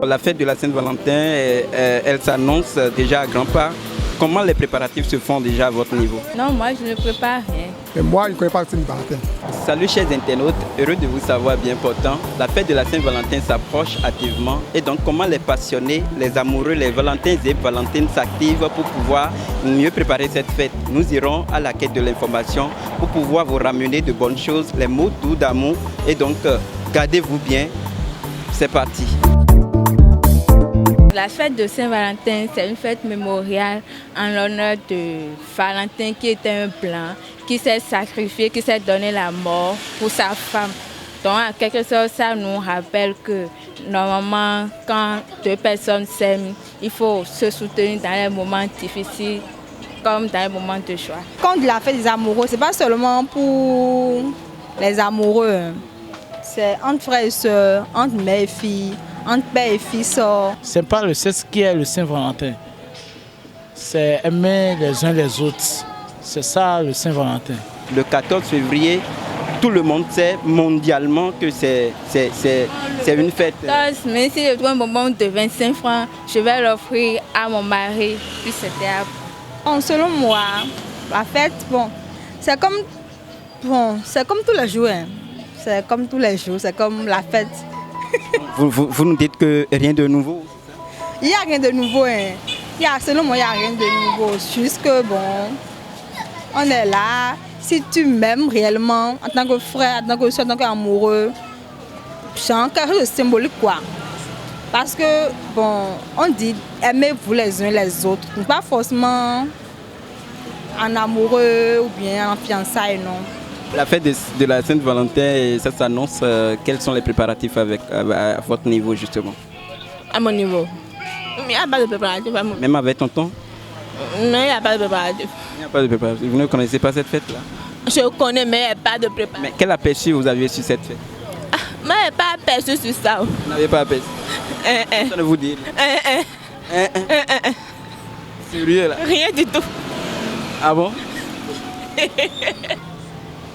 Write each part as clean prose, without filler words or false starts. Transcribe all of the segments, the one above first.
La fête de la Saint-Valentin, elle s'annonce déjà à grands pas. Comment les préparatifs se font déjà à votre niveau? Non, moi je ne prépare rien. Et moi, je ne connais pas la Saint-Valentin. Salut chers internautes, heureux de vous savoir bien portant. La fête de la Saint-Valentin s'approche hâtivement et donc comment les passionnés, les amoureux, les Valentins et Valentines s'activent pour pouvoir mieux préparer cette fête. Nous irons à la quête de l'information pour pouvoir vous ramener de bonnes choses, les mots doux d'amour et donc gardez-vous bien. C'est parti. La fête de Saint-Valentin, c'est une fête mémoriale en l'honneur de Valentin qui était un blanc, qui s'est sacrifié, qui s'est donné la mort pour sa femme. Donc, en quelque sorte, ça nous rappelle que normalement, quand deux personnes s'aiment, il faut se soutenir dans les moments difficiles comme dans les moments de joie. Quand on dit la fête des amoureux, ce n'est pas seulement pour les amoureux. C'est entre frères et sœurs, entre mère et fille, entre père et fils. C'est pas le sexe qui est le Saint-Valentin. C'est aimer les uns les autres. C'est ça le Saint-Valentin. Le 14 février, tout le monde sait mondialement que c'est une fête. Mais si je trouve un bonbon de 25 francs, je vais l'offrir à mon mari. Puis c'était à... Selon moi, la fête, c'est comme tous les jours. Hein. C'est comme tous les jours, c'est comme la fête. Vous nous dites que rien de nouveau? Il n'y a rien de nouveau. Hein. Selon moi, il n'y a rien de nouveau. Juste que, on est là. Si tu m'aimes réellement, en tant que frère, en tant que soeur, en tant qu'amoureux, c'est quelque chose de symbolique, quoi. Parce que, on dit aimez-vous les uns les autres. Pas forcément en amoureux ou bien en fiançailles, non. La fête de la Saint-Valentin, ça s'annonce. Quels sont les préparatifs à votre niveau, justement? À mon niveau. Il n'y a pas de préparatif. Même avec tonton? Non, il n'y a pas de préparatif. Il n'y a pas de préparatif. Vous ne connaissez pas cette fête-là? Je connais, mais il n'y a pas de préparatif. Mais quel aperçu vous aviez sur cette fête? Mais je n'ai pas aperçu sur ça. Vous n'avez pas aperçu? Ça ne vous dit? Sérieux là? Rien du tout. Ah bon?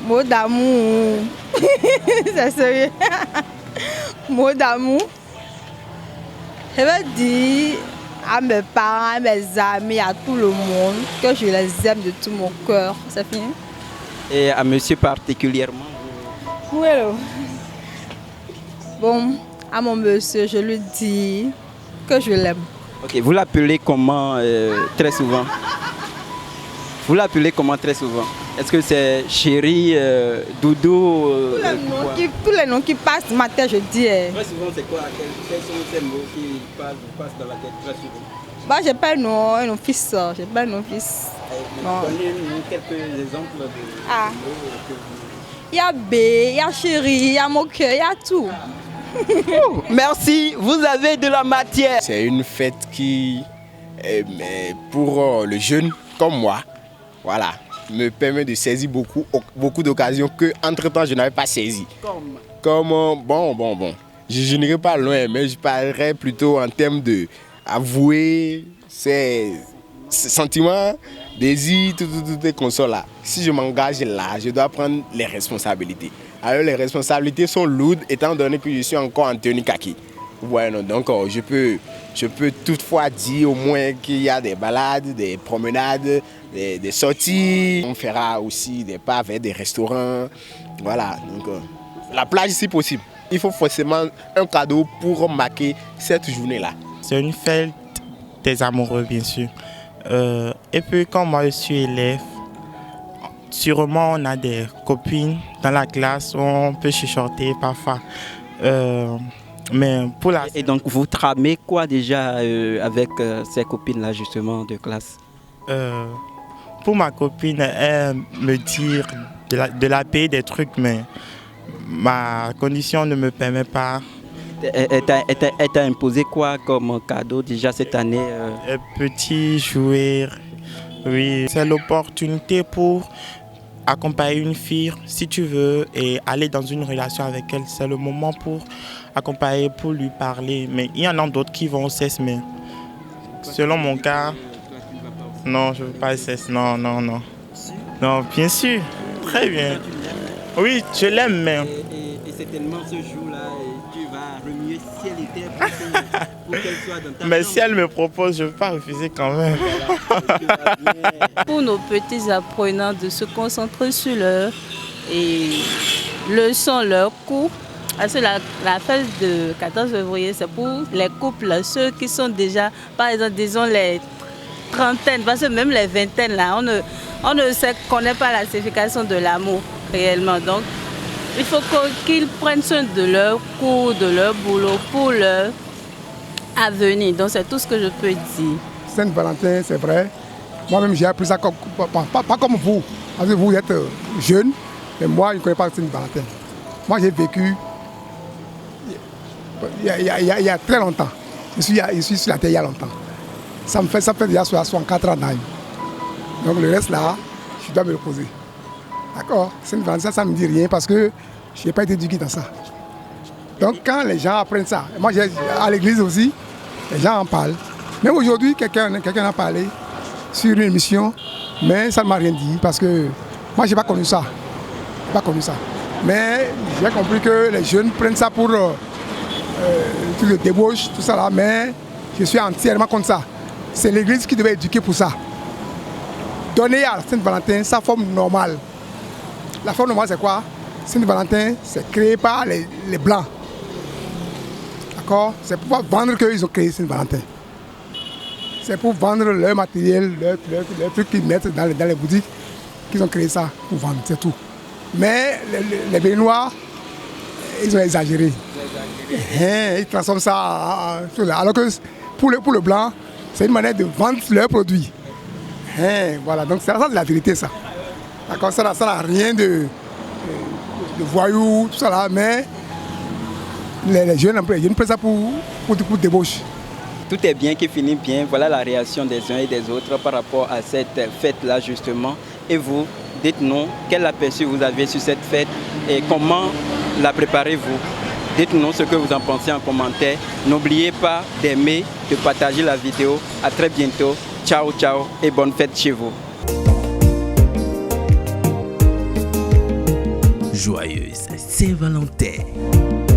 Mot d'amour. C'est sérieux. Mot d'amour. Je veux dire à mes parents, à mes amis, à tout le monde que je les aime de tout mon cœur. C'est fini? Et à monsieur particulièrement? Oui. À mon monsieur, je lui dis que je l'aime. Ok, vous l'appelez comment très souvent? Vous l'appelez comment très souvent? Est-ce que c'est chéri, doudou? Tous les noms qui passent dans ma tête, je dis. Très souvent, c'est quoi? Quels sont ces mots qui passent dans la tête très souvent? J'ai pas un nom fils. J'ai pas un nom fils. Donnez-nous quelques exemples de mots que vous... Il y a B, il y a chéri, il y a mon cœur, il y a tout. Merci, vous avez de la matière. C'est une fête qui, pour le jeune comme moi, voilà, me permet de saisir beaucoup d'occasions que entre-temps je n'avais pas saisi. Comme je n'irai pas loin, mais je parlerai plutôt en termes de avouer ces sentiments, désirs, toutes les consoles là. Si je m'engage là, je dois prendre les responsabilités. Alors les responsabilités sont lourdes étant donné que je suis encore en tenue kaki. Bueno, donc je peux toutefois dire au moins qu'il y a des balades, des promenades, des sorties. On fera aussi des pas vers des restaurants. Voilà, donc la plage si possible. Il faut forcément un cadeau pour marquer cette journée-là. C'est une fête des amoureux, bien sûr. Et puis quand moi je suis élève, sûrement on a des copines dans la classe, on peut chuchoter parfois. Mais pour la... Et donc vous tramez quoi déjà avec ces copines-là justement de classe? Pour ma copine, elle me dit de la payer des trucs, mais ma condition ne me permet pas. Elle t'a imposé quoi comme cadeau déjà cette année? Un petit jouet, oui. C'est l'opportunité pour accompagner une fille, si tu veux, et aller dans une relation avec elle. C'est le moment pour accompagner, pour lui parler. Mais il y en a d'autres qui vont au cesse, mais selon mon cas, non, je ne veux pas le cesse, non. Non, bien sûr, très bien. Oui, je l'aime, mais... Et certainement ce jour-là, tu vas remuer si elle était pour qu'elle soit dans ta Mais chambre. si elle me propose, je ne vais pas refuser quand même. Voilà, tout va bien. Pour nos petits apprenants de se concentrer sur leur leçon, leur cours. Parce que la fête de 14 février, c'est pour les couples, ceux qui sont déjà, par exemple, disons les trentaines, parce que même les vingtaines, là, on ne connaît pas la signification de l'amour réellement. Donc, il faut qu'ils prennent soin de leur cours, de leur boulot pour leur avenir. Donc, c'est tout ce que je peux dire. Saint-Valentin, c'est vrai. Moi-même, j'ai appris ça pas comme vous. Parce que vous êtes jeune, mais moi, je ne connais pas Saint-Valentin. Moi, j'ai vécu il y a très longtemps. Je suis sur la terre il y a longtemps. Ça fait déjà 64 ans d'âge. Donc le reste là, je dois me le poser. D'accord? Saint-Valentin, ça ne me dit rien parce que je n'ai pas été éduqué dans ça. Donc quand les gens apprennent ça, moi à l'église aussi, les gens en parlent. Même aujourd'hui, quelqu'un a parlé sur une émission, mais ça ne m'a rien dit parce que moi, je n'ai pas connu ça. Pas connu ça. Mais j'ai compris que les jeunes prennent ça pour tout le débauche, tout ça là, mais je suis entièrement contre ça. C'est l'église qui devait éduquer pour ça. Donner à Saint-Valentin sa forme normale. La forme normale, c'est quoi? Saint-Valentin, c'est créé par les Blancs. D'accord? C'est pour vendre qu'ils ont créé Saint-Valentin. C'est pour vendre leur matériel, leur trucs qu'ils mettent dans les boutiques, qu'ils ont créé ça pour vendre, c'est tout. Mais les Béninois, ils ont exagéré. Ils transforment ça alors que pour le blanc, c'est une manière de vendre leurs produits. Voilà, donc ça c'est la vérité ça. D'accord, ça n'a rien de voyous, tout ça là, mais les jeunes prennent ça pour débauche. Tout est bien qui finit bien. Voilà la réaction des uns et des autres par rapport à cette fête-là justement. Et vous, dites-nous quel aperçu vous avez sur cette fête et comment la préparez-vous. Dites-nous ce que vous en pensez en commentaire. N'oubliez pas d'aimer, de partager la vidéo. À très bientôt. Ciao, ciao et bonne fête chez vous. Joyeuse Saint-Valentin.